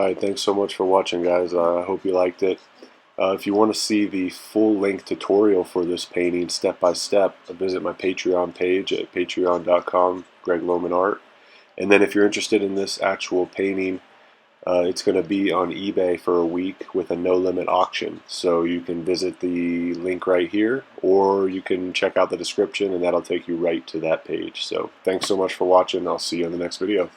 Alright, thanks so much for watching, guys. I hope you liked it. If you want to see the full-length tutorial for this painting step by step, visit my Patreon page at patreon.com, Greg Lowman Art. And then if you're interested in this actual painting, it's going to be on eBay for a week with a no-limit auction. So you can visit the link right here, or you can check out the description and that'll take you right to that page. So thanks so much for watching. I'll see you in the next video.